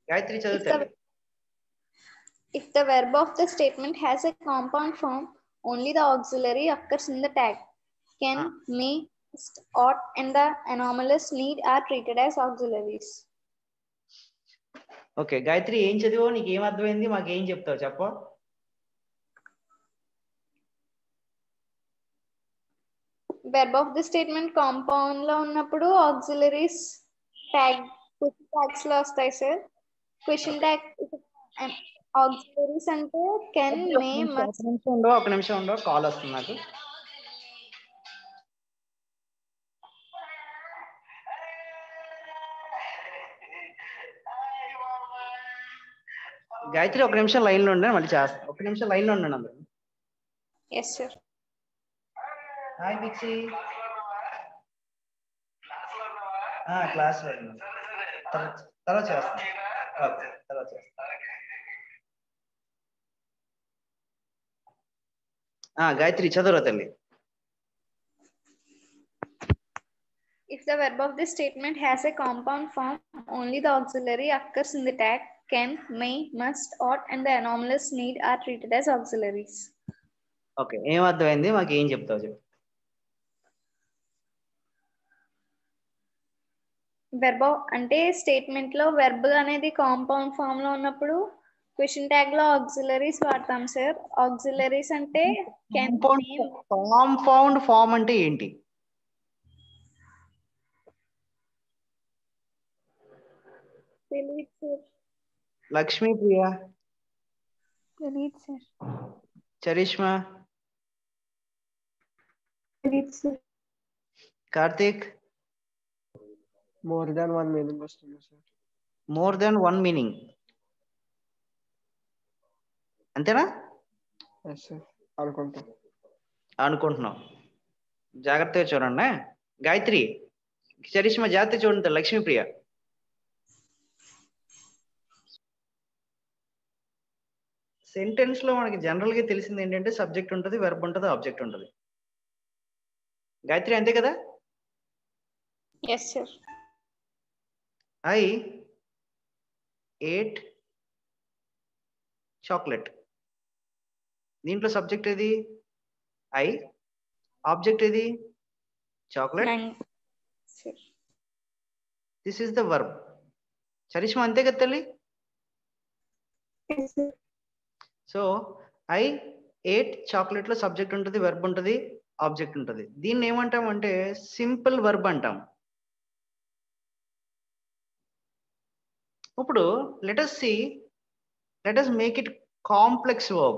Gayatri If చదువుతారు. the verb of the statement has a compound form, only the auxiliary occurs in the tag. Can, may, must, ought, and the anomalous need are treated as auxiliaries. Okay Gayatri ఏం చదివో నీకు ఏం అర్థమైంది, మాకు ఏం చెప్తావు చెప్పు. Verb of the statement compound లో ఉన్నప్పుడు auxiliaries tags లో వస్తాయి సార్. క్వశ్చన్ ట్యాగ్ auxiliaries అంటే can, may, must. ఒక నిమిషం ఉండవు, కాల్ వస్తుంది నాకు. గాయత్రి ఒక నిమిషం లైన్ లో ఉండే మళ్ళీ చేస్తాను. ఒక నిమిషం లైన్ లో ఉండండి అందరూ. Yes sir. హాయ్ మిక్సీ. క్లాస్ లో తర్వాత చేస్తాను. ఓకే తర్వాత చేస్తాను. గాయత్రి చదువురా తల్లి. If the verb of the statement has a compound form, only the auxiliary occurs in the tag can, may, must, ought, and the anomalous need are treated as auxiliaries. Okay ఏం అర్థమైంది, మాకు ఏం చెప్తావు చెప్పు. Verb అంటే statement లో verb అనేది compound form లో ఉన్నప్పుడు క్వశ్చన్ ట్యాగ్ లో ఆక్సిలరీస్ వాడతాం సార్. ఆక్సిలరీస్ అంటే కాంపౌండ్ ఫామ్ అంటే ఏంటి? తెలియదు సార్. లక్ష్మీ ప్రియ, తెలియదు సార్. చరిష్మా, తెలియదు sir. Karthik, more than one meaning వస్తుంది sir. More than one meaning అంతేనా? అనుకుంటున్నాం. జాగ్రత్తగా చూడండి. గాయత్రి, చరిష్మా జాగ్రత్తగా చూడండి. లక్ష్మీప్రియ, సెంటెన్స్ లో మనకి జనరల్ గా తెలిసింది ఏంటంటే సబ్జెక్ట్ ఉంటుంది, వెర్బ్ ఉంటుంది, ఆబ్జెక్ట్ ఉంటుంది. గాయత్రి అంతే కదా? Yes sir. I ate chocolate. దీంట్లో సబ్జెక్ట్ ఏది? ఐ. ఆబ్జెక్ట్ ఏది? Chocolate. This is the verb. Charishma అంతే కదా తల్లి? సో ఐ ఏట్ చాక్లెట్ లో సబ్జెక్ట్ ఉంటుంది, వెర్బ్ ఉంటుంది, ఆబ్జెక్ట్ ఉంటుంది. దీన్ని ఏమంటాం అంటే సింపుల్ వర్బ్ అంటాం. ఇప్పుడు let us make it complex verb.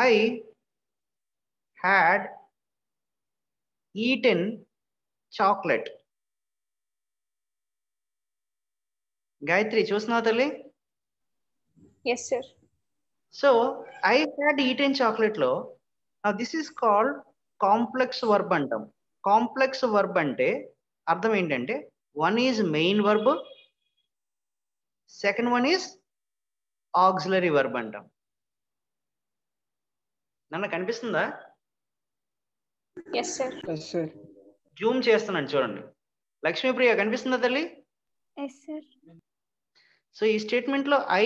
I had eaten chocolate. Gayatri చూస్తున్నావు తల్లి? Yes sir. So I had eaten chocolate లో this is called complex verb అంటాం. కాంప్లెక్స్ వర్బ్ అంటే అర్థం ఏంటంటే one is main verb, second one is auxiliary verb అంటాం. నన్ను కనిపిస్తుందా? Yes sir. జూమ్ చేస్తున్నాను చూడండి. లక్ష్మీప్రియ కనిపిస్తుందా తల్లి? Yes sir. సో ఈ స్టేట్మెంట్ లో ఐ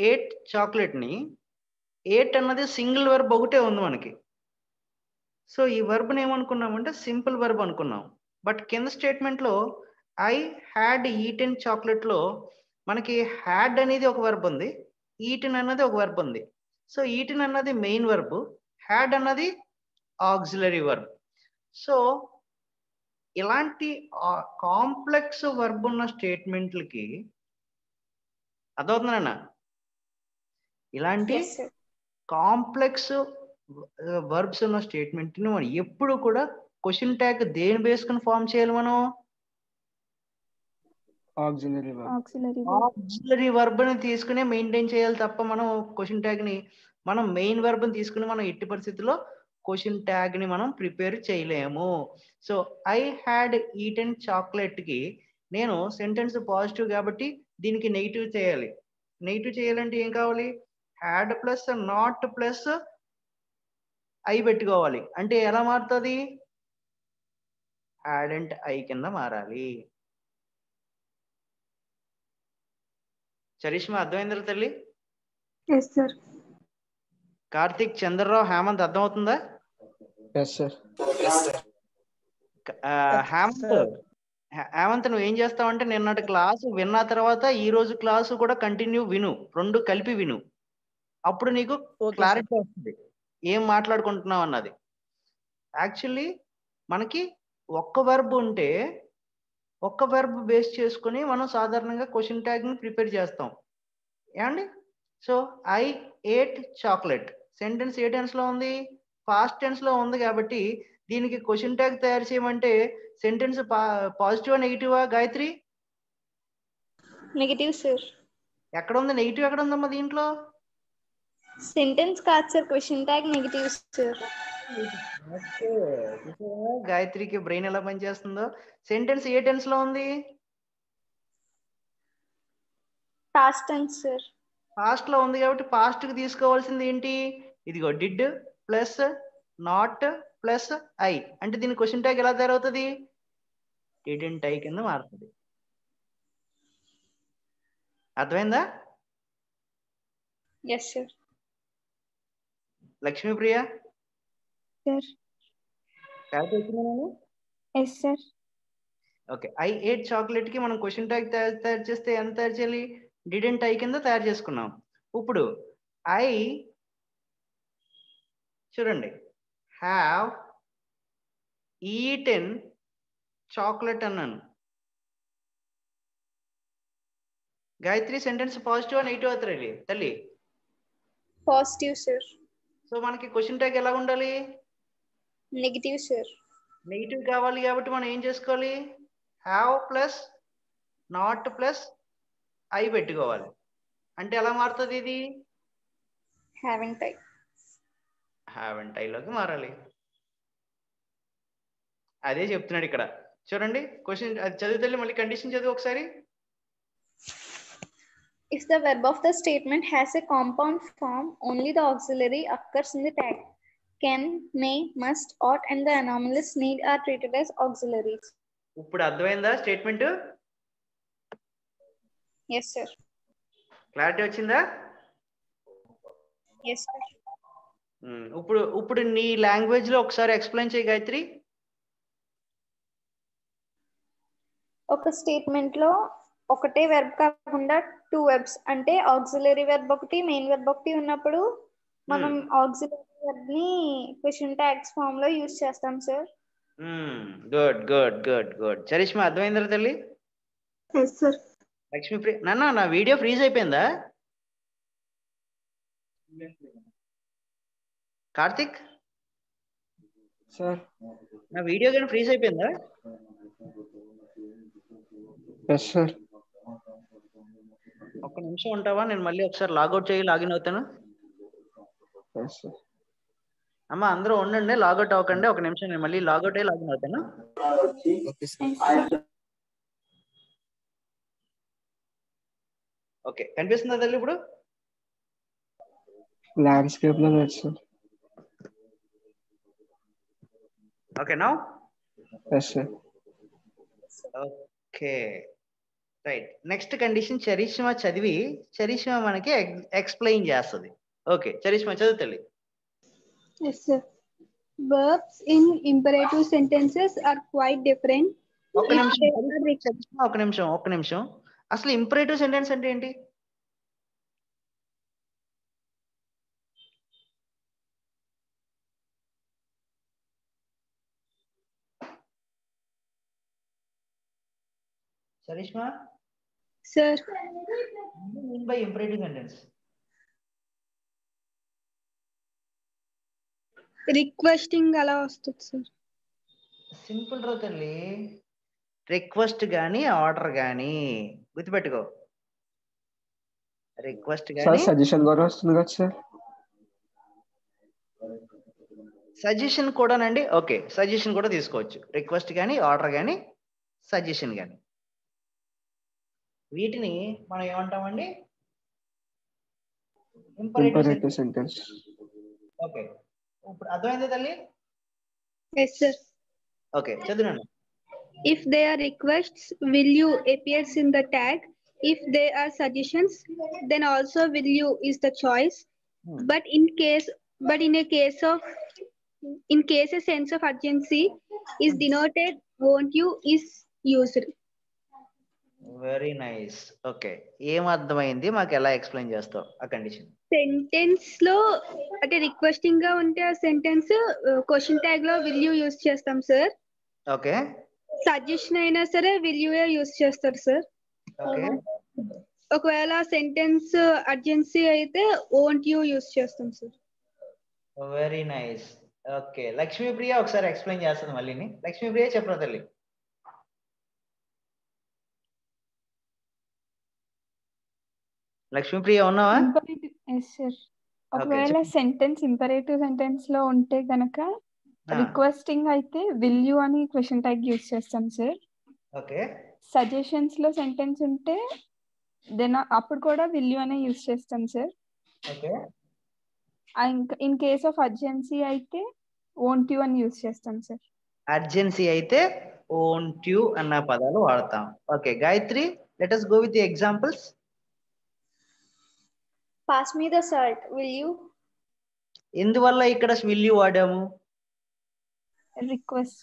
ఏట్ చాక్లెట్ ని, ఏట్ అన్నది సింగిల్ వర్బ్ ఒకటే ఉంది మనకి. సో ఈ వర్బ్ని ఏమనుకున్నామంటే సింపుల్ వర్బ్ అనుకున్నాం. బట్ కింద స్టేట్మెంట్ లో ఐ హ్యాడ్ ఈటెన్ చాక్లెట్ లో మనకి హ్యాడ్ అనేది ఒక వర్బ్ ఉంది, ఈటెన్ అన్నది ఒక వర్బ్ ఉంది. సో ఈటెన్ అన్నది మెయిన్ వర్బ్, హ్యాడ్ అన్నది ఆక్సిలరీ వర్బ్. సో ఇలాంటి కాంప్లెక్స్ వర్బ్ ఉన్న స్టేట్మెంట్లకి అర్థమవుతుందన్న, ఇలాంటి కాంప్లెక్స్ వర్బ్స్ ఉన్న స్టేట్మెంట్ ని మనం ఎప్పుడు కూడా క్వశ్చన్ ట్యాగ్ దేని వేసుకుని ఫామ్ చేయాలి? మనం ఆక్సిలరీ వర్బ్ ని తీసుకుని మెయింటైన్ చేయాలి తప్ప మనం క్వశ్చన్ ట్యాగ్ ని మనం మెయిన్ వర్బ్ ని తీసుకుని మనం ఎట్టి పరిస్థితుల్లో క్వశ్చన్ ట్యాగ్ ని మనం ప్రిపేర్ చేయలేము. So I had eaten chocolate కి నేను సెంటెన్స్ పాజిటివ్ కాబట్టి దీనికి నెగిటివ్ చేయాలి. నెగిటివ్ చేయాలంటే ఏం కావాలి? Had plus not plus I పెట్టుకోవాలి. అంటే ఎలా మారుతుంది? హ్యాడ్ అండ్ ఐ కింద మారాలి. చరిష్మా అర్థమైందా తల్లి? Yes, sir. కార్తిక్, చంద్రరావు, హేమంత్ అర్థమవుతుందా? Yes, sir. హేమంత్ నువ్వు ఏం చేస్తావంటే నిన్నటి క్లాసు విన్న తర్వాత ఈ రోజు క్లాసు కూడా కంటిన్యూ విను, రెండు కలిపి విను. అప్పుడు నీకు క్లారిటీ వస్తుంది ఏం మాట్లాడుకుంటున్నావు అన్నది. యాక్చువల్లీ మనకి ఒక్క వెర్బ్ ఉంటే ఒక్క వెర్బ్ బేస్ చేసుకుని మనం సాధారణంగా క్వశ్చన్ ట్యాగ్ ని ప్రిపేర్ చేస్తాం ఏమండి. So I ate chocolate sentence ఏ టెన్స్ లో ఉంది? పాస్ట్ టెన్స్ లో ఉంది. కాబట్టి దీనికి క్వశ్చన్ ట్యాగ్ తయారు చేయమంటే సెంటెన్స్ పాజిటివా నెగిటివా గాయత్రి? Negative sir. ఎక్కడ ఉంది నెగిటివ్? ఎక్కడ ఉందమ్మా దీంట్లో? సెంటెన్స్ కాదు sir, question tag negative sir. గాయత్రికి బ్రెయిన్ ఎలా పనిచేస్తుందో. సెంటెన్స్ ఏ టెన్స్ లో ఉంది? Past tense sir. పాస్ట్ లో ఉంది కాబట్టి పాస్ట్ కి తీసుకోవాల్సింది ఏంటి? ఇదిగో did plus not plus I అంటే దీని క్వశ్చన్ ట్యాగ్ ఎలా తయారవుతుంది? డిడెంట్ ఐ కింద మారుతుంది. అర్థమైందా? Yes sir. Lakshmipriya Sir. Yes, sir. Okay. I ate chocolate కి మనం క్వశ్చన్ ట్యాగ్ తయారు చేస్తే ఎంత తయారు చేయాలి? డిడెంట్ ఐ కింద తయారు చేసుకున్నాం. ఇప్పుడు ఐ చూడండి, హ్యావ్ ఈటెన్ చాక్లెట్ అన్నాను. గాయత్రి సెంటెన్స్ పాజిటివ్ నెగిటివ్ అవుతారు తల్లి? Positive sir. సో మనకి క్వశ్చన్ ట్యాగ్ ఎలా ఉండాలి? Negative sir. నెగిటివ్ కావాలి కాబట్టి మనం ఏం చేసుకోవాలి? Have plus not plus I పెట్టుకోవాలి. అంటే ఎలా మారుతుంది ఇది? Haven't I. హ్యావెంట్ ఐలోకి మారాలి. అదే చెప్తున్నాడు ఇక్కడ. చూడండి క్వశ్చన్ చదివితే మళ్ళీ కండిషన్ చదివి ఒకసారి. If the verb of the statement has a compound form, only the auxiliary occurs in the tag. Can, may, must, ought, and the anomalous need are treated as auxiliaries. ఇప్పుడు అర్థమైందా statement? Yes, sir. Clarity వచ్చిందా? Yes, sir. ఇప్పుడు నీ language లో ఒకసారి explain చేయి గాయత్రి. ఒక statement లో ఒకటే వెర్బ్ కాకుండా 2 వెర్బ్స్ అంటే ఆక్సిలరీ వెర్బ్ ఒకటి, మెయిన్ వెర్బ్ ఒకటి ఉన్నప్పుడు మనం ఆక్సిలరీ వెర్బ్ ని క్వశ్చన్ ట్యాగ్స్ ఫామ్ లో యూజ్ చేస్తాం sir. Good good good good. Charishma అర్థమైందా తల్లి? Yes, sir. లక్ష్మీప్రియ నా వీడియో ఫ్రీజ్ అయిపోయిందా? కార్తిక్ సార్ నా వీడియో కానీ ఫ్రీజ్ అయిపోయిందా? Yes sir. ఒక్క నిమిషం ఉంటావా? నేను మళ్ళీ ఒకసారి లాగౌట్ చేయి లాగిన్ అవుతాను. Yes sir. అమ్మ అందరూ ఉండండి, లాగౌట్ అవ్వకండి. ఒక నిమిషం నేను మళ్ళీ లాగౌట్ అయ్యి లాగిన్ అవుతాను. ఓకే, కనిపిస్తుందా తల్లి ఇప్పుడు? ల్యాండ్స్కేప్ లో లేదు sir. Okay now? Yes sir. Okay right. Next condition Charishma చదివి చరిష్మా మనకి ఎక్స్ప్లెయిన్ చేస్తుంది. ఓకే చరిష్మా చదువు తల్లి. Yes, sir. Verbs in imperative sentences are quite different. ఒక్క నిమిషం. అసలు ఇంపరేటివ్ సెంటెన్స్ అంటే ఏంటి? Charishma Sir. By imperative sentence requesting అలా వస్తుంది సార్. సింపుల్ రా తల్లి. రిక్వెస్ట్ గానీ ఆర్డర్ గానీ గుర్తుపెట్టుకో. రిక్వెస్ట్ గానీ సజెషన్ కూడా వస్తుంది కదా సార్. సజెషన్ కూడానండి. ఓకే సజెషన్ కూడా తీసుకోవచ్చు. రిక్వెస్ట్ గానీ ఆర్డర్ గానీ సజెషన్ గానీ వీటిని మనం ఏమంటామండి? Imperative sentence. ఓకే ఇప్పుడు అర్థమైందా తల్లి? Yes, sir. ఓకే చదువునండి. If they are requests, will you appears in the tag. If they are suggestions, then also will you is the choice. But in case a sense of urgency is denoted, won't you is used. Very nice. Okay, ఏం అర్థమైంది, మాకు ఎలా explain చేస్తావు ఆ condition? Sentence లో అంటే requesting గా ఉంటే ఆ సెంటెన్స్ క్వశ్చన్ ట్యాగ్ లో విల్ యూ యూస్ చేస్తాం సార్. ఓకే సజెషన్ అయినా సరే విల్ యూ యూస్ చేస్తారు సార్. ఓకే ఒకవేళ సెంటెన్స్ అర్జెన్సీ అయితే ఓంట్ యూ యూస్ చేస్తాం sir. Very nice. Okay, Lakshmipriya ఒకసారి ఎక్స్ప్లెయిన్ చేస్తుంది మళ్ళీని. లక్ష్మీప్రియ చెప్పరా తల్లి. లక్ష్మీప్రియ ఉన్నావా? ఒకవేళ సెంటెన్స్ ఇంపరేటివ్ సెంటెన్స్ లో ఉంటే గనక రిక్వెస్టింగ్ అయితే విల్ యూ అని క్వశ్చన్ ట్యాగ్ యూస్ చేస్తాం సార్. ఓకే సజెషన్స్ లో సెంటెన్స్ ఉంటే దెన్ అప్పుడు కూడా విల్ యూ అనే యూస్ చేస్తాం sir. Okay in case of urgency అయితే వోంట్ యూ అని యూస్ చేస్తాం సార్. అర్జెన్సీ అయితే ఓంట్ యు అన్న పదాలు వాడతాం. Okay Gayatri, let us go with the examples. Pass me the salt, will you? ఎందువల్ల ఇక్కడ will you వాడాము? Request.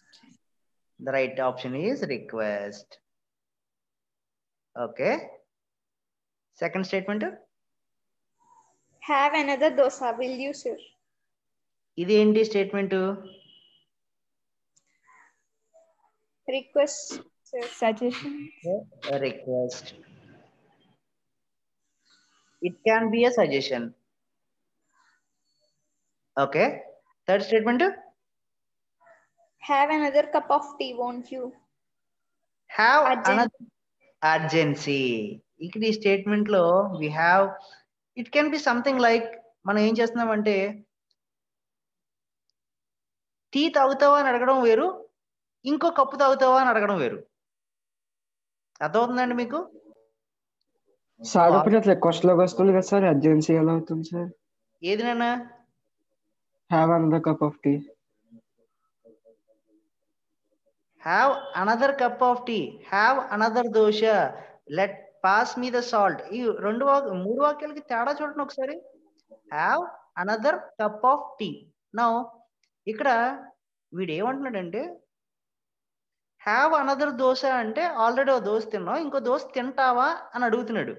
The right option is request. Okay, second statement. Have another dosa, will you, sir? ఇది ఏంటి statement? Request, sir. Suggestion. Request. It can be a suggestion. Okay, third statement. Have another cup of tea, won't you? Have another urgency. ఇక్కడ ఈ statement లో we have, it can be something like, మనం ఏం చేస్తున్నామంటే tea తాగుతావా అని అడగడం వేరు, ఇంకో కప్పు తాగుతావా అని అడగడం వేరు. అర్థమవుతుందండి మీకు? సార్ ఇప్పుడు రిక్వెస్ట్ లోకి వస్తుంది కదా సార్, అర్జెన్సీ ఎలా అవుతుంది సార్? ఏది నాన్న? Have another cup of tea. Have another cup of tea, have another dosa, let pass me the salt. ఈ మూడు వాక్యాలకి తేడా చూడండి ఒకసారి. Have another cup of tea. Now ఇక్కడ వీడు ఏమంటున్నాడంటే హ్యావ్ అనదర్ దోశ అంటే ఆల్రెడీ ఓ దోశ తిన్నావు, ఇంకో దోశ తింటావా అని అడుగుతున్నాడు.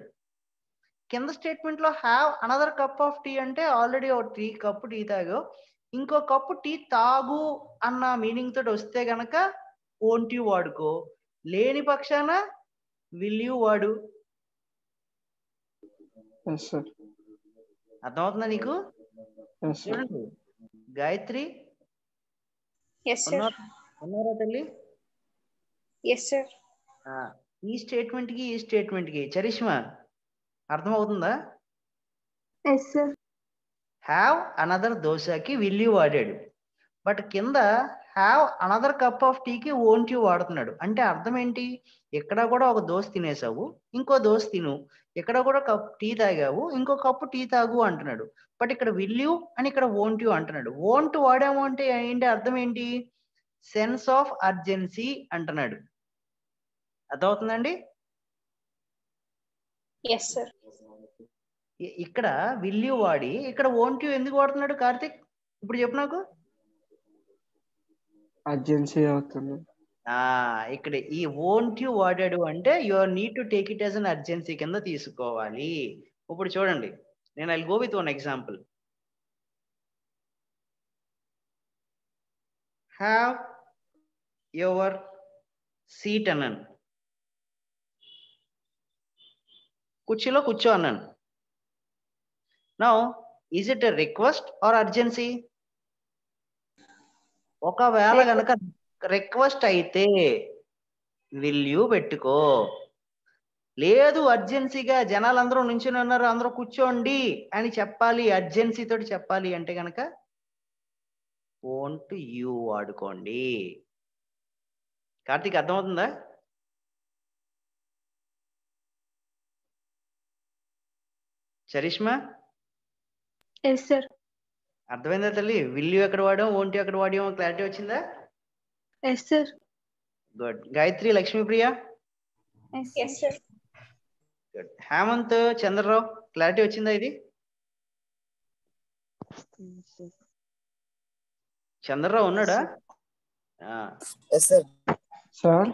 కింద స్టేట్మెంట్ లో have another cup of tea అంటే ఆల్రెడీ ఓ కప్పు టీ తాగావు, ఇంకో కప్పు టీ తాగు అన్న మీనింగ్ తోటి వస్తే గనక ఓంట్ యు వాడుకో, లేని పక్షాన విల్ యు వాడు. అర్థమవుతుందా నీకు? చూడండి గాయత్రి, Yes, sir. ఉన్నారా తల్లి? Yes, sir. ఈ స్టేట్మెంట్ కి ఈ స్టేట్మెంట్ కి చరిష్మా అర్థమవుతుందా? Yes, sir. హ్యావ్ అనదర్ దోశకి విల్ యూ వాడాడు, బట్ కింద హ్యావ్ అనదర్ కప్ ఆఫ్ టీకి ఓంట్ యూ వాడుతున్నాడు. అంటే అర్థం ఏంటి? ఎక్కడ కూడా ఒక దోశ తినేసావు, ఇంకో దోశ తిను, ఎక్కడ కూడా కప్ టీ తాగావు, ఇంకో కప్పు టీ తాగు అంటున్నాడు. బట్ ఇక్కడ విల్ యూ అని ఇక్కడ ఓంట్ యూ అంటున్నాడు. ఓంట్ వాడాము అంటే ఏంటి అర్థం ఏంటి? సెన్స్ ఆఫ్ అర్జెన్సీ అంటున్నాడు. అర్థమవుతుందండి? Yes, sir. ఇక్కడ విల్ యూ వాడి ఇక్కడ ఓంట్ యూ ఎందుకు వాడుతున్నాడు కార్తిక్? ఇప్పుడు చెప్పు నాకు. అర్జెన్సీ అవుతుంది. ఇక్కడ ఈ ఓంట్ యూ వాడాడు అంటే your need to take it as an urgency కింద తీసుకోవాలి. ఇప్పుడు చూడండి, నేను I go with one example. Have your seat అన్నాను, కుర్చీలో కూర్చో అన్నాను. Now is it a request or urgency? ఒకవేళ గనక రిక్వెస్ట్ అయితే విల్ యూ పెట్టుకో, లేదు అర్జెన్సీగా జనాలు అందరూ నుంచుని ఉన్నారు అందరూ కూర్చోండి అని చెప్పాలి, అర్జెన్సీ తోటి చెప్పాలి అంటే గనక వోంట్ యూ వాడుకోండి. కార్తీక్ అర్థమవుతుందా? Charishma Yes, sir. అర్థమైందా తల్లి? విల్ యూ ఎక్కడ వాడాం, వోంట్ యూ ఎక్కడ వాడాం, క్లారిటీ వచ్చిందా? Yes, sir. Good. Gayathri, Lakshmipriya? Yes, sir. Good. Hemanth, Chandrarao, clarity వచ్చిందా ఇది? చంద్రరావు ఉన్నాడా? సార్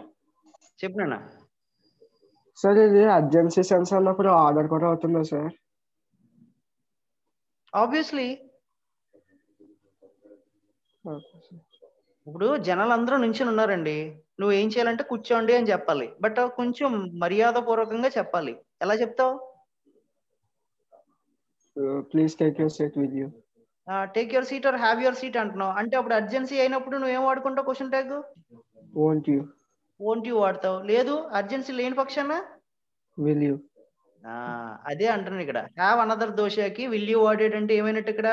చెప్పినా సార్ ఇది అర్జెన్సీ సెన్స్ అన్నప్పుడు ఆర్డర్ కూడా అవుతుందా సార్? ఆబ్వియస్లీ. ఇప్పుడు జనాలు అందరూ నుంచుని ఉన్నారండి, నువ్వు ఏం చేయాలంటే కూర్చోండి అని చెప్పాలి. బట్ కొంచెం మర్యాద పూర్వకంగా చెప్పాలి. ఎలా చెప్తావు? Please take your seat with you. Take your seat or have your seat అంటున్నావు. అంటే అప్పుడు అర్జెన్సీ అయినప్పుడు నువ్వు ఏం వాడుకుంటావు? Question tag won't you. Won't you వాడతావు. లేదు అర్జెన్సీ లేని పక్షాన విల్ యూ. అదే అంటున్నాను ఇక్కడ. హ్యావ్ అనదర్ దోషకి విల్ యూ వాడేడ్ అంటే ఏమైనట్టు? ఇక్కడ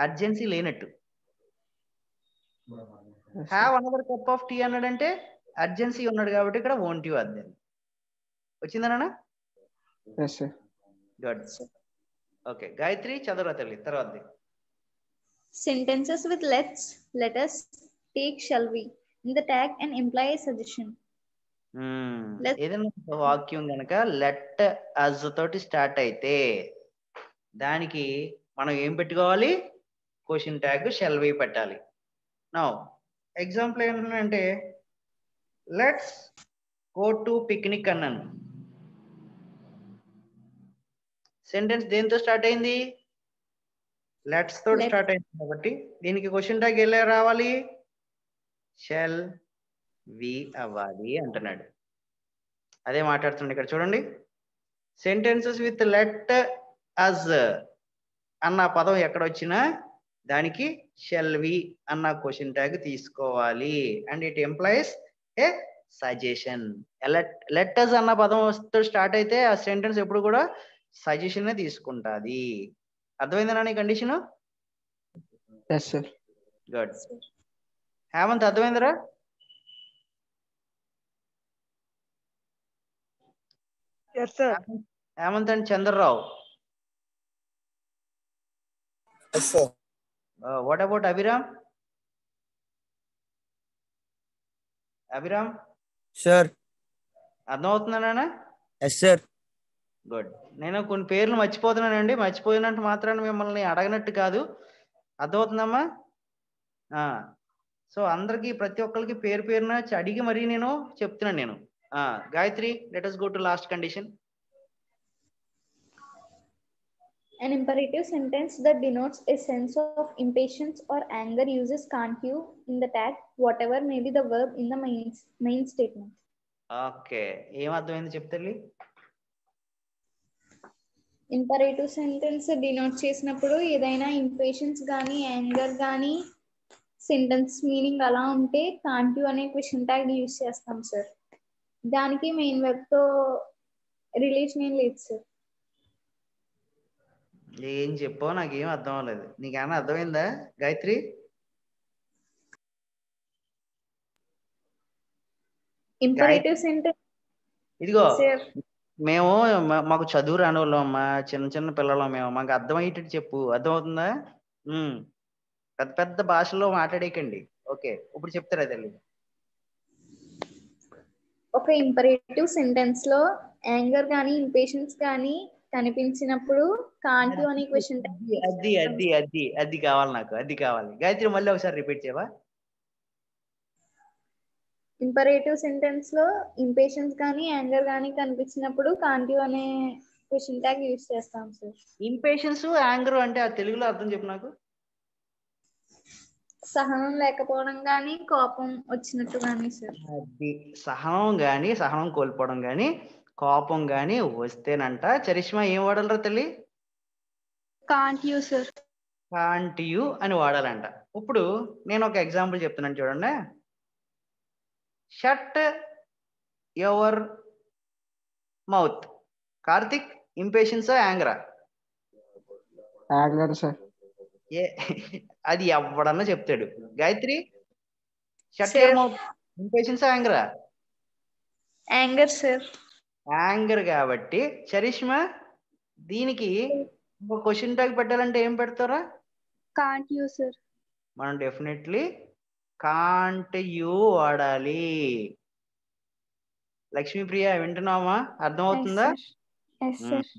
అర్జెన్సీ లేనట్టు. Have another cup of tea అన్నాడంటే అర్జెన్సీ ఉన్నాడు కాబట్టి ఇక్కడ వోంట్ యూ అర్థం వచ్చిందనా? గుడ్. ఓకే గాయత్రి, చదవరా తల్లి తర్వాత. Sentences with let us, take, shall we in the tag and imply a suggestion. ఏదైనా వాక్యం కనుక లెట్ అస్ తోటి స్టార్ట్ అయితే దానికి మనం ఏం పెట్టుకోవాలి? క్వశ్చన్ ట్యాగ్ షెల్ వి పెట్టాలి. నౌ ఎగ్జాంపుల్ ఏంటంటే లెట్స్ గో టు పిక్నిక్ అన్నాను. సెంటెన్స్ దేంతో స్టార్ట్ అయింది? లెట్స్ తోటి స్టార్ట్ అయింది కాబట్టి దీనికి క్వశ్చన్ ట్యాగ్ ఎలా రావాలి? షెల్ వి అవ్వాలి అంటున్నాడు. అదే మాట్లాడుతున్నాడు ఇక్కడ చూడండి. సెంటెన్సెస్ విత్ లెట్ అస్ అన్న పదం ఎక్కడ వచ్చినా దానికి షెల్ వి అన్న క్వశ్చన్ ట్యాగ్ తీసుకోవాలి. And it employs a suggestion. Let us అన్న పదం స్టార్ట్ అయితే ఆ సెంటెన్స్ ఎప్పుడు కూడా సజెషన్ తీసుకుంటుంది. అర్థమైందా నీ కండిషన్? గుడ్. హేమంత్ అర్థమైందిరా? Hemanth and Chandrarao. What about Abhiram? Abhiram sir అర్థమవుతుందా? Yes sir. గుడ్. నేను కొన్ని పేర్లు మర్చిపోతున్నానండి. మర్చిపోయినట్టు మాత్రాన్ని మిమ్మల్ని అడగనట్టు కాదు. అర్థమవుతుందమ్మా? సో అందరికి ప్రతి ఒక్కరికి పేరు పేరున అడిగి మరీ నేను చెప్తున్నాను నేను. Gayatri, let us go to last condition. An imperative sentence that denotes a sense of impatience or anger uses can't you in the tag, whatever may be the verb in the main statement. Okay, ఏం అర్థమైంది చెప్తాలి? Imperative sentence denote చేసినప్పుడు ఏదైనా impatience కానీ anger కానీ sentence meaning అలా ఉంటే can't you అనే question tag use చేస్తాం సార్. దానికి మెయిన్ వెబ్ తో రిలేషన్ ఏం లేదు సార్. ఏం చెప్పావు నాకేం అర్థం అవ్వలేదు. నీకేమన్నా అర్థమైందా గాయత్రి? ఇంపరేటివ్ సెంటెన్స్ ఇదిగో మేము మాకు చదువు రాని వాళ్ళం అమ్మా, చిన్న చిన్న పిల్లలం మేము. మాకు అర్థమయ్యేటట్టు చెప్పు. అర్థమవుతుందా? పెద్ద పెద్ద భాషలో మాట్లాడేకండి. ఓకే, ఇప్పుడు చెప్తారా తల్లి? ఒక ఇంపరేటివ్ సెంటెన్స్ లో యాంగర్ కానీ ఇంపేషన్స్ కానీ కనిపించినప్పుడు కాంట్ యు అనే క్వశ్చన్ అది కావాలి నాకు. అది కావాలి. గాయత్రి మళ్ళీ ఒకసారి రిపీట్ చేయవా? ఇంపరేటివ్ సెంటెన్స్ లో ఇంపేషన్స్ కానీ యాంగర్ కానీ కనిపించినప్పుడు కాంట్ యు అనే క్వశ్చన్ ట్యాగ్ యూజ్ చేస్తాం సార్. ఇంపేషన్స్ యాంగర్ అంటే ఆ తెలుగులో అర్థం చెప్పు నాకు. సహనం లేకపోవడం కానీ కోపం వచ్చినట్టు కానీ సార్. అది సహనం కోల్పోవడం కానీ కోపం కానీ వస్తేనంట చరిష్మా ఏం వాడాలరా తల్లి? Can't you sir. Can't you అని వాడాలంట. ఇప్పుడు నేను ఒక ఎగ్జాంపుల్ చెప్తున్నాను చూడండి. Shut your mouth. Karthik, impatience యాంగరా? Anger sir. అది ఎవడన్నా చెప్తాడు. Gayathri, shut your mouth impatience యాంగరా? Anger sir. యాంగర్ కాబట్టి చరిష్మా దీనికి క్వశ్చన్ ట్యాగ్ పెట్టాలంటే ఏం పెడతారా? Can't you sir. మనం డెఫినెట్లీ కాంట్ యూ వాడాలి. లక్ష్మీప్రియ వింటున్నావా? అర్థమవుతుందా? Yes sir.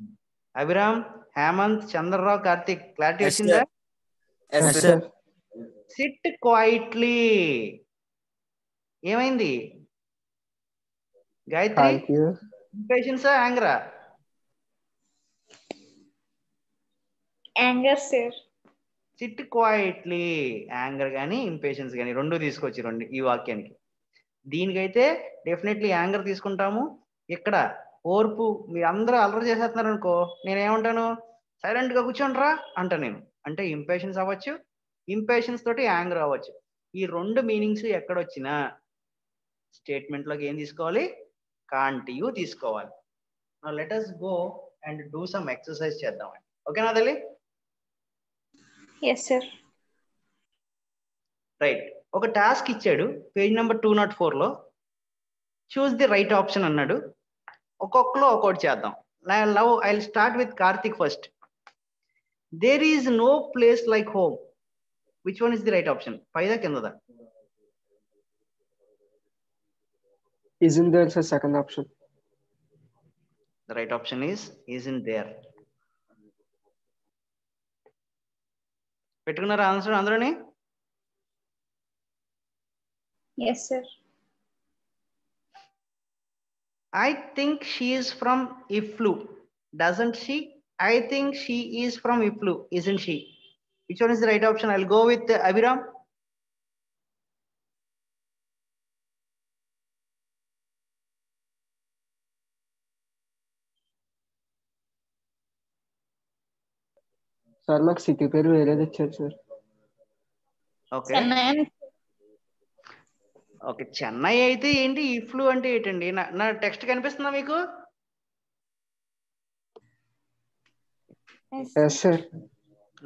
Abhiram, Hemanth, Chandrarao, Karthik clarity వచ్చిందా? Sit quietly. ఏమైంది గాయత్రి? ఇంపేషన్సా యాంగరా? Anger sir. SIT quietly. Anger కానీ ఇంపేషన్స్ కానీ రెండు తీసుకొచ్చి ఈ వాక్యానికి. దీనికైతే డెఫినెట్లీ యాంగర్ తీసుకుంటాము. ఇక్కడ ఓర్పు. మీరు అందరూ అల్లరి చేసేస్తున్నారు అనుకో, నేనేమంటాను? సైలెంట్ గా కూర్చోండిరా అంట నేను. అంటే ఇంపేషన్స్ అవ్వచ్చు, ఇంపేషన్స్ తోటి యాంగర్ అవ్వచ్చు. ఈ రెండు మీనింగ్స్ ఎక్కడొచ్చినా స్టేట్మెంట్ లోకి ఏం తీసుకోవాలి? కాంట్ యు తీసుకోవాలి. Let us go and do some exercise చేద్దామండి. ఓకేనా తల్లి? Yes sir. రైట్. ఒక టాస్క్ ఇచ్చాడు పేజ్ నెంబర్ 204 లో. చూస్ ది రైట్ ఆప్షన్ అన్నాడు. ఒక్కొక్కలో ఒక్కొక్కటి చేద్దాం. Now I will start with Karthik first. There is no place like home. Which one is the right option? పైదా కిందదా? Isn't there a second option? The right option is isn't there. పెట్టుకున్నారా answer అందరూని? Yes, sir. I think she is from Iflu. Doesn't she? I think she is from Iflu. Isn't she? Which one is the right option? I'll go with Abhiram. Sir నాకు city పేరు వేరేది ఇచ్చారు sir. Okay okay, Chennai అయితే ఏంటి, ఇఫ్లు అంటే ఏంటండి? నా text కనిపిస్తుందా మీకు?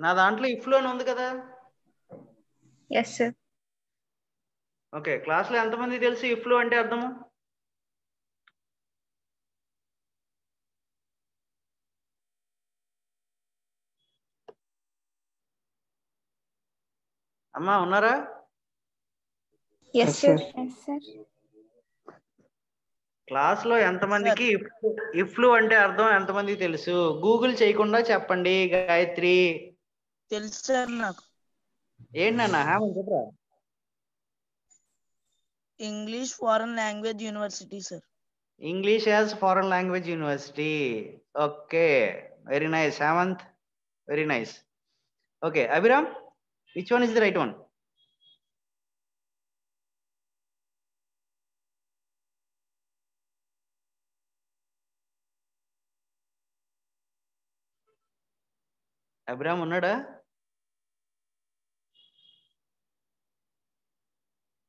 నా దాంట్లో ఇఫ్లు అని ఉంది కదా. Yes, sir. ఓకే, క్లాస్ లో ఎంతమంది తెలుసు ఇఫ్లు అంటే అర్థము? అమ్మా ఉన్నారా? Yes, sir. క్లాస్ లో ఎంతమందికి ఇఫ్లు అంటే అర్థం ఎంతమందికి తెలుసు? గూగుల్ చేయకుండా చెప్పండి. గాయత్రి తెలుసు సార్ నాకు. ఏంటన్నా చెప్పరా? English foreign language university sir. English as foreign language university. Okay, very nice Hemanth, very nice. Okay Abhiram, which one is the right one? Abhiram ఉన్నాడా?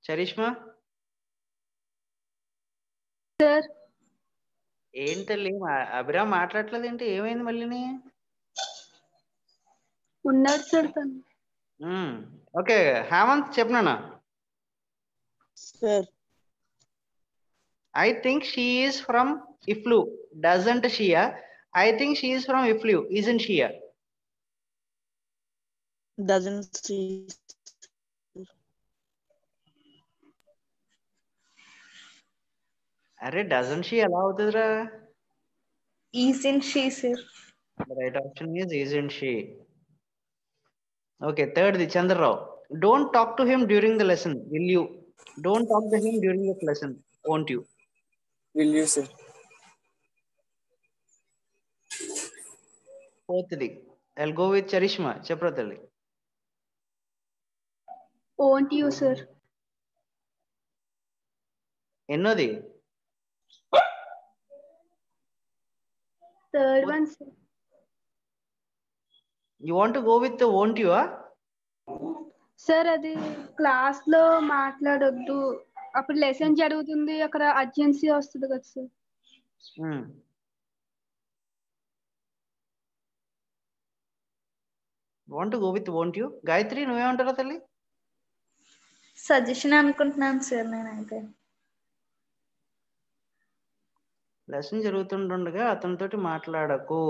చరిష్మా సార్. ఏంటల్లి అభిరామ్ మాట్లాడట్లేదు ఏంటి? ఏమైంది మళ్ళీ? ఉన్నాడు సార్ తను. ఓకే హేమంత్ చెప్పనా? Sir I think she is from Iflu. Doesn't she? I think she is from Iflu. Isn't she? doesn't she? అరే doesn't she ఎలా అవుతుందిరా? Isn't she, sir? The right option is isn't she. Okay, third the Chandrarao. Don't talk to him during the lesson, will you? Don't talk to him during the lesson, won't you? Will you, sir? Fourthly, I'll go with Charishma. Chapratalli. Won't you, sir? Ennodi? Third one, sir. You want to go with the won't you? Sir అది class లో మాట్లాడొద్దు, అప్పుడు lesson జరుగుతుంది, అక్కడ urgency వస్తుంది కదా sir. Want to go with won't you? Gayathri నువ్వేమంటారా తల్లి? సజెషన్ అనుకుంటున్నాను సార్ నేనైతే. లెసన్ జరుగుతుండగా అతనితోటి మాట్లాడకు.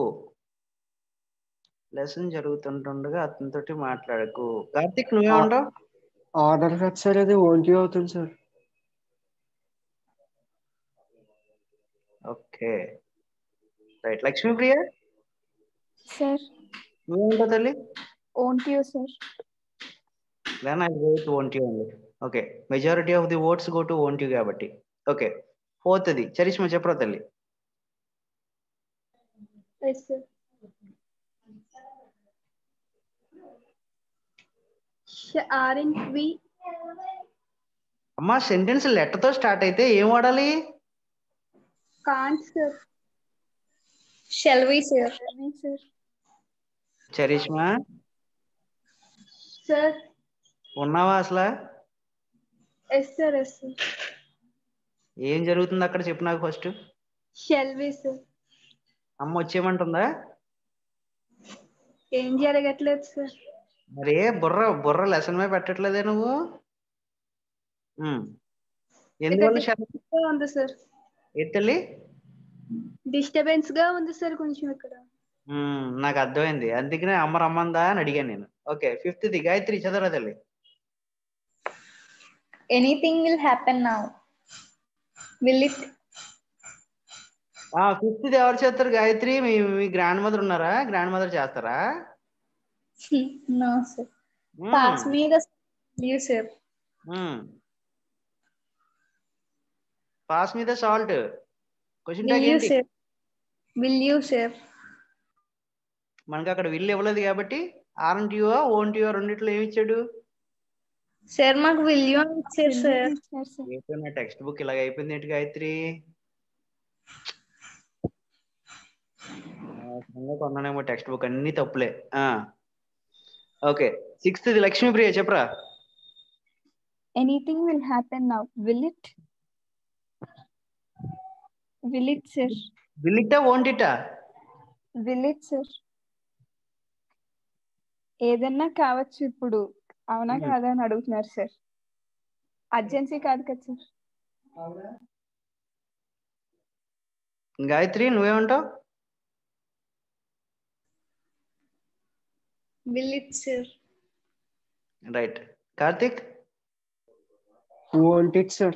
లెసన్ జరుగుతుండగా అతనితోటి మాట్లాడకు. కార్తిక్ నువ్వేమంటావు? ఆర్డర్ కదా సార్, అది ఓంట్ యూ అవుతుంది sir. Okay right. Lakshmipriya sir నువ్వేంటో తల్లి? Won't you sir. Then I go to won't you only. Okay. Majority of the votes go to won't you కాబట్టి. Okay. Fourth ది చరిష్మా చెప్పరా తల్లి? Yes, sir. Aren't we? అమ్మా sentence letter తో start అయితే ఏం వాడాలి? Can't, sir. Shall we, sir? Shall we, sir? Charishma Sir. ఉన్నావా అసలు? Yes, sir. Yes, sir. ఏం జరుగుతుంది అక్కడ చెప్పు నాకు ఫస్ట్. Shall we, sir? అమ్మ వచ్చేయమంటుందా? ఏం జరగట్లేదు సార్. మరే బుర్ర లెసన్ మీద పెట్టట్లేదే నువ్వు? ఎందువల్ల ఉంది సార్. ఏ తల్లి? డిస్టర్బెన్స్ గా ఉంది సార్ కొంచెం ఇక్కడ. నాకు అర్థమైంది, అందుకనే అమ్మ రమ్మందా అని అడిగాను నేను. ఓకే. ఫిఫ్త్ ది గాయత్రి చదవరా తల్లి? Anything will happen now. Will it? Fifth the ఎవరు చేస్తారు గాయత్రి? మీ గ్రాండ్ మదర్ ఉన్నారా? గ్రాండ్ మదర్ చేస్తారా? No, sir. Pass me the you, sir. Pass me the salt. Question Will tag you, ఏంటి? sir? Will you, sir? మనకి అక్కడ will ఇవ్వలేదు కాబట్టి aren't you won't you రెండిట్లో ఏమి ఇచ్చాడు? సార్ మాకు will you అని ఇచ్చారు సార్. ఏంటో నా టెక్స్ట్ బుక్ ఇలాగ అయిపోయింది ఏంటి గాయత్రి? కొన్నానేమో టెక్స్ట్ బుక్, అన్ని తప్పులే. ఓకే. సిక్స్త్ ది లక్ష్మీప్రియ చెప్పరా? Anything will happen now. Will it? Will it, sir? Will it won't it? Will it, sir? ఏదన్నా కావచ్చు ఇప్పుడు, అవునా కాదా అని అడుగుతున్నారు సార్. అర్జెన్సీ కాదు కదా సార్. గాయత్రి నువ్వేమంటావు? Will it, sir? Right. Karthik? won't it, sir.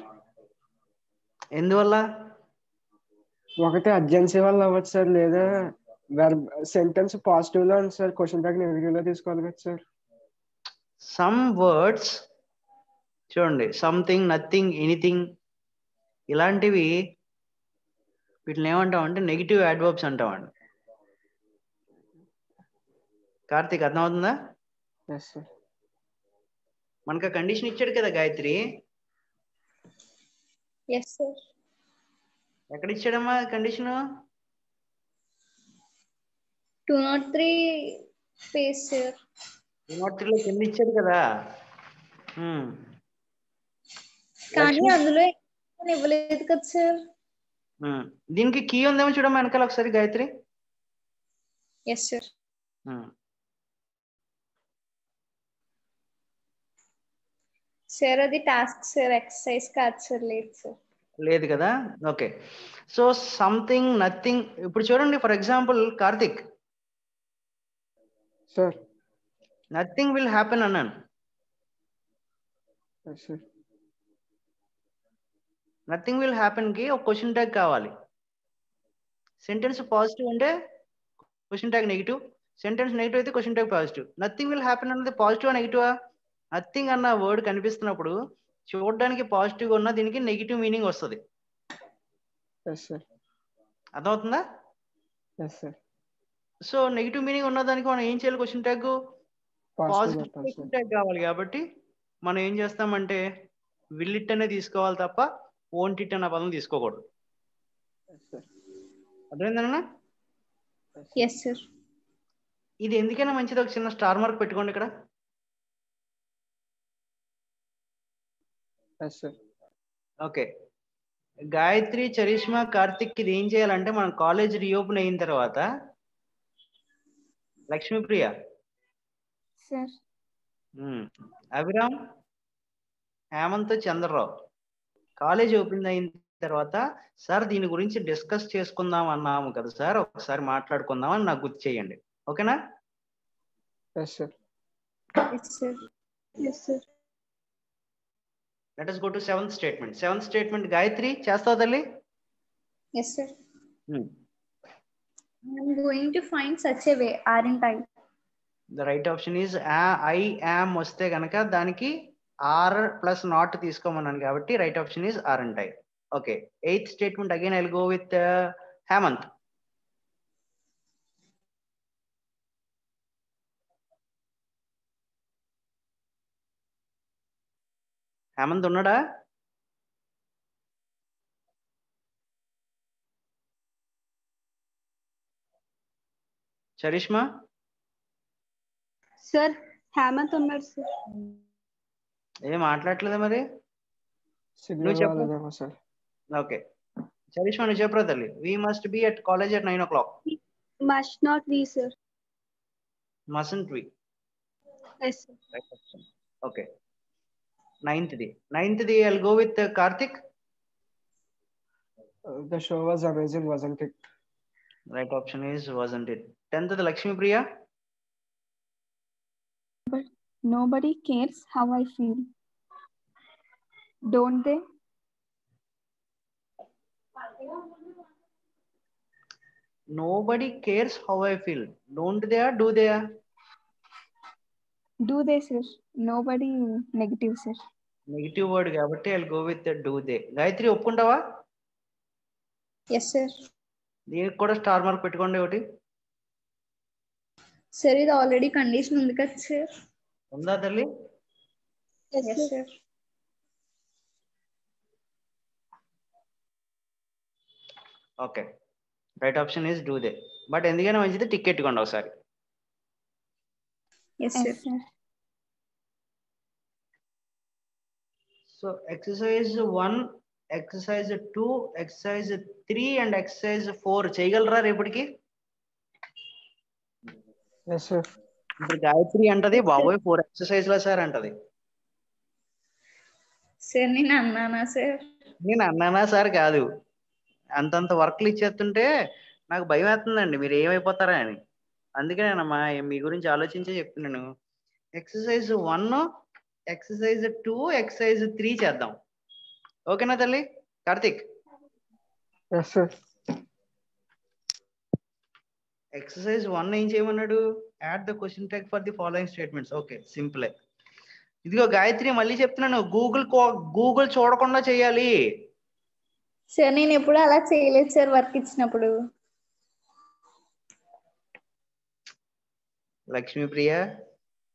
ఎందువల్ల? ఒకటి అర్జెన్సీ వల్ల అవ్వచ్చు సార్, లేదా సెంటెన్స్ పాజిటివ్ లో ఉంది సార్, క్వశ్చన్ ట్యాగ్ నెగిటివ్ లో తీసుకోవాలి కదా సార్. సమ్ వర్డ్స్ చూడండి, సంథింగ్, నథింగ్, ఎనీథింగ్, ఇలాంటివి వీటిని ఏమంటామంటే నెగిటివ్ యాడ్వర్బ్స్ అంటామండి. కార్తిక్ అర్థమవుతుందా? మనకు ఆ కండిషన్ ఇచ్చాడు కదా గాయత్రి? Yes, sir. ఎక్కడ ఇచ్చాడమ్మా కండిషన్? 203 page sir. 203 లో కింద ఇచ్చాడు కదా. కానీ అందులో ఇవ్వలేదు కదా సార్. దీనికి కీ ఉందేమో చూడమ్మా వెనకాల ఒకసారి గాయత్రి. Yes sir. సార్ అది టాస్క్ సార్, ఎక్సర్సైజ్ కాదు సార్. లేదు సార్. లేదు కదా. ఓకే. So something, nothing. ఇప్పుడు చూడండి, for example Karthik, sir nothing will happen అన్నాను. నథింగ్ విల్ హ్యాపెన్ కి ఒక క్వశ్చన్ ట్యాగ్ కావాలి. సెంటెన్స్ పాజిటివ్ అంటే question tag negative, sentence negative అయితే question tag positive. Nothing will happen అన్నది పాజిటివా నెగిటివా? నథింగ్ అన్న వర్డ్ కనిపిస్తున్నప్పుడు చూడడానికి పాజిటివ్ ఉన్న దీనికి నెగిటివ్ మీనింగ్ వస్తుంది. అర్థమవుతుందా? సో నెగిటివ్ మీనింగ్ ఉన్న దానికి మనం ఏం చేయాలి? Question tag positive question tag కావాలి కాబట్టి మనం ఏం చేస్తామంటే విల్ ఇట్ అనే తీసుకోవాలి తప్ప ఓంట్ ఇట్ అన్న పదం తీసుకోకూడదు. అర్థమైందన్నా? Yes sir. ఇది ఎందుకైనా మంచిది, ఒక చిన్న స్టార్ మార్క్ పెట్టుకోండి ఇక్కడ. ఓకే. గాయత్రి, చరిష్మా, కార్తిక్ ఇది ఏం చేయాలంటే మనం కాలేజ్ రీఓపెన్ అయిన తర్వాత లక్ష్మీప్రియ, అభిరామ్, హేమంత్, చంద్రరావు కాలేజ్ ఓపెన్ అయిన తర్వాత సార్ దీని గురించి డిస్కస్ చేసుకుందాం అన్నాము కదా సార్, ఒకసారి మాట్లాడుకుందాం అని నాకు గుర్తు చేయండి. ఓకేనా? Let us go to seventh statement. Seventh statement, Gayatri, చేస్తావా తల్లి? Yes, sir. I'm going to find such a way, aren't I? The right option is I am వస్తే కనుక దానికి ఆర్ ప్లస్ నాట్ తీసుకోమన్నాను కాబట్టి right option is or and I. Okay, 8th statement again I will go with Hemanth. Hemanth ఉన్నాడా? Charishma? Sir Hemant ఉన్నాడు sir. ఏం మాట్లాడట్లేదా మరి? Signal చెప్పు. రాలేదేమో సార్. ఓకే, చరిష్మా నువ్వు చెప్పరా తల్లి. We must be at college at 9 o'clock. Must not be, sir. Mustn't we? Yes, sir. Okay. 9th day I'll go with Karthik. The show was amazing, wasn't it? Right option is wasn't it. 10th the Lakshmi Priya. But nobody cares how I feel, don't they? Nobody cares how I feel, don't they? Do they? Do they, sir? Nobody negative, sir. Negative word కాబట్టి I'll go with do they. Gayatri ఒప్పుకుంటావా? Yes, sir. దీనికి కూడా star mark పెట్టుకోండి ఒకటి. Sir, ఇది already condition ఉంది కదా sir? ఉందా తల్లి? Yes, sir. Okay, right option is do they. But ఎందుకైనా మంచిది టిక్ పెట్టుకోండి ఒకసారి. Yes, Yes, sir. sir. So exercise 1, exercise 2, exercise 3 and exercise 4 చేయగలరా రేపటికి? Yes, sir. ఇప్పుడు గాయత్రి అంటది బాబోయ్ 4 ఎక్సర్సైజ్ లా సార్ అంటది. సార్ నేను అన్నానా సార్? నేను అన్నానా సార్ కాదు, అంతంత వర్క్లు ఇచ్చేస్తుంటే నాకు భయం వేస్తుందండి మీరు ఏమైపోతారా అని. అందుకేనేనమ్మా మీ గురించి ఆలోచించే చెప్తున్నాను. ఎక్సర్సైజ్ 1, ఎక్సర్సైజ్ 2, ఎక్సర్సైజ్ 3 చేద్దాం. ఓకేనా తల్లి? Karthik, Yes, sir. ఎక్సర్సైజ్ 1 ఏం చేయమన్నాడు? Add the question tag for the following statements. Okay, సింపులే. ఇదిగో గాయత్రి మళ్ళీ చెప్తున్నాను, గూగుల్ చూడకుండా చేయాలి. సార్ నేను ఎప్పుడు అలా చేయలేదు సార్ వర్క్ ఇచ్చినప్పుడు. లక్ష్మీప్రియ,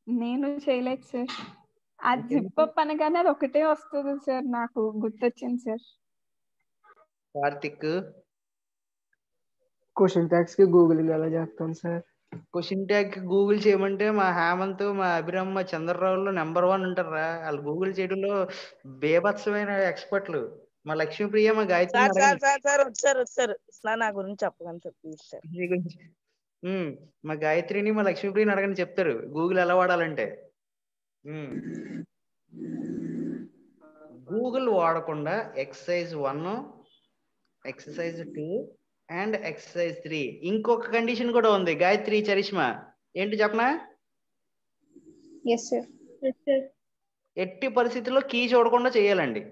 నేను చేయలేదు సార్. ఆ జిప్ అనగానే అది ఒకటే వస్తుంది సార్, నాకు గుర్తొచ్చింది సార్. కార్తిక్, క్వశ్చన్ ట్యాగ్స్ కి గూగులింగ్ ఎలా చేస్తాను సార్? క్వశ్చన్ ట్యాగ్ గూగుల్ చేయమంటే మా హేమంత్, మా అభిరామ్, మా చంద్రరావులో నెంబర్ 1 ఉంటారా. వాళ్ళు గూగుల్ చేయడంలో బేభత్సమైన ఎక్స్పర్ట్లు. మా లక్ష్మీప్రియ, మా గాయత్రి వచ్చారు నా గురించి చెప్పగలను సార్ ప్లీజ్ సార్. మీ గురించి మా గాయత్రిని మా లక్ష్మీప్రియని అడగని చెప్తారు గూగుల్ ఎలా వాడాలంటే. గూగుల్ వాడకుండా ఎక్సర్సైజ్ 1, ఎక్సర్సైజ్ 2 అండ్ ఎక్సర్సైజ్ 3. ఇంకొక కండిషన్ కూడా ఉంది గాయత్రి, చరిష్మా. ఏంటి చెప్పనా? Yes, sir. Yes, sir. ఎట్టి పరిస్థితుల్లో కీ చూడకుండా చేయాలండి.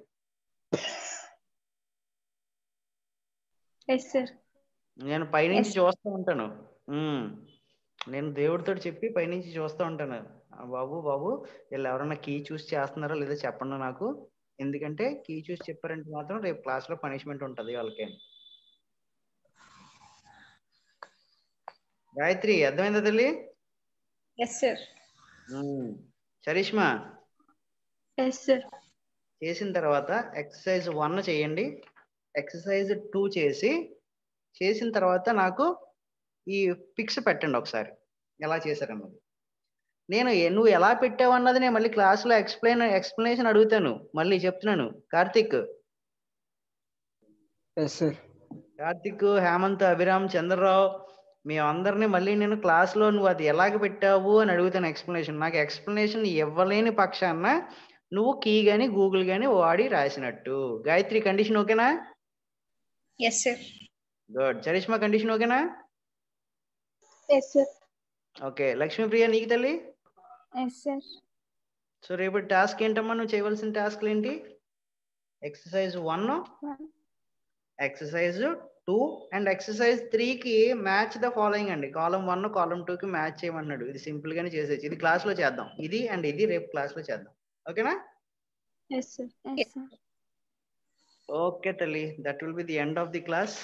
Yes, sir. నేను పైనుంచి Yes. చూస్తూ ఉంటాను. నేను దేవుడితో చెప్పి పైనుంచి చూస్తూ ఉంటాను, బాబు వీళ్ళు ఎవరన్నా కీ చూసి చేస్తున్నారో లేదో చెప్పండి నాకు, ఎందుకంటే కీ చూసి చెప్పారంటే మాత్రం రేపు క్లాస్ లో పనిష్మెంట్ ఉంటది వాళ్ళకి. గాయత్రి అర్థమైందా తల్లి? Yes, sir. Charishma, Yes, sir. చేసిన తర్వాత ఎక్సర్సైజ్ 1 చేయండి, ఎక్సర్సైజ్ 2 చేసిన తర్వాత నాకు ఈ పిక్స్ పెట్టండి ఒకసారి ఎలా చేశారన్నది. నువ్వు ఎలా పెట్టావు అన్నది నేను మళ్ళీ క్లాస్లో ఎక్స్ప్లెనేషన్ అడుగుతాను. మళ్ళీ చెప్తున్నాను కార్తిక్, Yes, sir. కార్తిక్, హేమంత్, అభిరామ్, చంద్రరావు మేమందరినీ మళ్ళీ నేను క్లాస్లో నువ్వు అది ఎలాగ పెట్టావు అని అడుగుతాను ఎక్స్ప్లెనేషన్. నాకు ఎక్స్ప్లెనేషన్ ఇవ్వలేని పక్షాన నువ్వు కీ గాని గూగుల్ గాని వాడి రాసినట్టు. గాయత్రి కండిషన్ ఓకేనా? Yes, sir. Good. Charishma condition ఓకేనా? Yes, sir. ఓకే. లక్ష్మీప్రియ నీకు తల్లి? Yes, sir. సో రేపు టాస్క్ ఏంటమ్మా? నువ్వు చేయవలసిన టాస్క్లు ఏంటి? ఎక్సర్సైజ్ 1, ఎక్సర్సైజ్ 2 అండ్ ఎక్సర్సైజ్ 3 కి మ్యాచ్ ద ఫాలోయింగ్ అండి. కాలం 1 కాలం 2 కి మ్యాచ్ చేయమన్నాడు. ఇది సింపుల్ గానే చేసేయచ్చు. ఇది క్లాస్ లో చేద్దాం. ఇది అండ్ ఇది రేపు క్లాస్ లో చేద్దాం. ఓకేనా? Yes, sir. Yes, sir. Okay తల్లి, that will be the end of the class.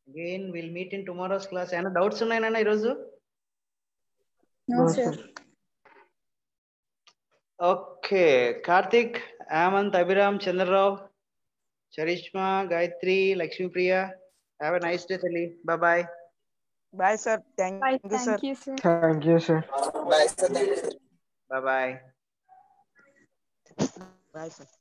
Again will meet in tomorrow's class. ఏమైనా డౌట్స్ ఉన్నాయన్నా ఈరోజు? No, sir. Okay, Karthik, Hemanth, Abhiram, Chandrarao, Charishma, Gayathri, Lakshmipriya, have a nice day తల్లి. Bye. Bye sir. Thank Bye. You sir. Thank you, sir. Thank you sir. Bye. Bye sir.